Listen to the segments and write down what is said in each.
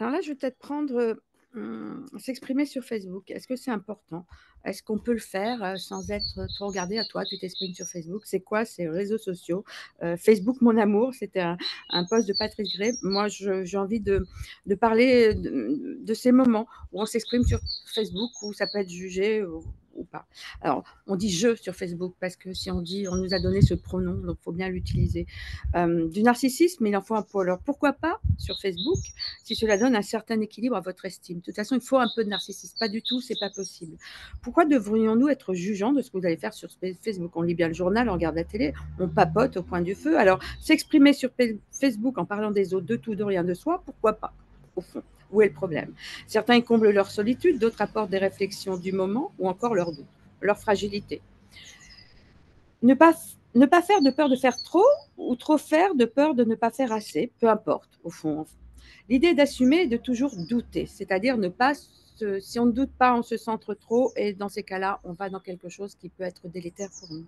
Alors là, je vais peut-être prendre, s'exprimer sur Facebook. Est-ce que c'est important? Est-ce qu'on peut le faire, sans être trop regardé? À toi, tu t'exprimes sur Facebook. C'est quoi ces réseaux sociaux? Facebook mon amour, c'était un post de Patrice Gray. Moi, je j'ai envie de parler de ces moments où on s'exprime sur Facebook, où ça peut être jugé ou pas. Alors, on dit «je» sur Facebook parce que si on dit on nous a donné ce pronom, donc il faut bien l'utiliser. Du narcissisme, il en faut un peu. Alors pourquoi pas sur Facebook? Si cela donne un certain équilibre à votre estime. De toute façon, il faut un peu de narcissisme. Pas du tout, c'est pas possible. Pourquoi devrions-nous être jugeants de ce que vous allez faire sur Facebook? On lit bien le journal, on regarde la télé, on papote au coin du feu. Alors, s'exprimer sur Facebook en parlant des autres, de tout, de rien, de soi, pourquoi pas, au fond? Où est le problème? Certains y comblent leur solitude, d'autres apportent des réflexions du moment ou encore leur doute, leur fragilité. Ne pas faire de peur de faire trop ou trop faire de peur de ne pas faire assez, peu importe, au fond. L'idée d'assumer est de toujours douter, c'est-à-dire ne pas si on ne doute pas, on se centre trop et dans ces cas-là, on va dans quelque chose qui peut être délétère pour nous.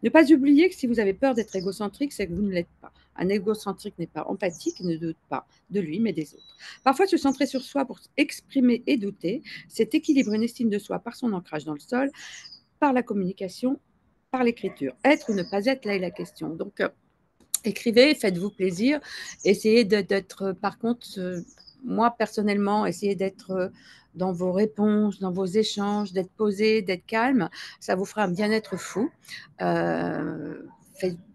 Ne pas oublier que si vous avez peur d'être égocentrique, c'est que vous ne l'êtes pas. Un égocentrique n'est pas empathique, il ne doute pas de lui, mais des autres. Parfois, se centrer sur soi pour exprimer et douter, c'est équilibrer une estime de soi par son ancrage dans le sol, par la communication, par l'écriture. Être ou ne pas être, là est la question. Donc, écrivez, faites-vous plaisir. Essayez d'être, par contre, moi personnellement, essayez d'être dans vos réponses, dans vos échanges, d'être posé, d'être calme. Ça vous fera un bien-être fou.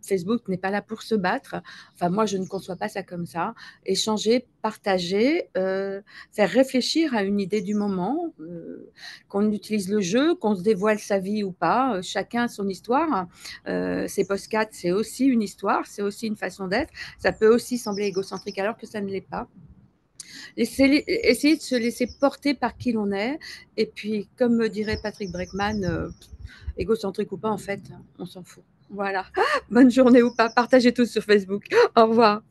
Facebook n'est pas là pour se battre. Enfin, moi, je ne conçois pas ça comme ça. Échanger, partager, faire réfléchir à une idée du moment, qu'on utilise le jeu, qu'on se dévoile sa vie ou pas, chacun son histoire. Ces postcards, c'est aussi une histoire, c'est aussi une façon d'être. Ça peut aussi sembler égocentrique alors que ça ne l'est pas. Essayer de se laisser porter par qui l'on est. Et puis, comme me dirait Patrick Breckman, égocentrique ou pas, en fait, on s'en fout. Voilà. Bonne journée ou pas. Partagez tout sur Facebook. Au revoir.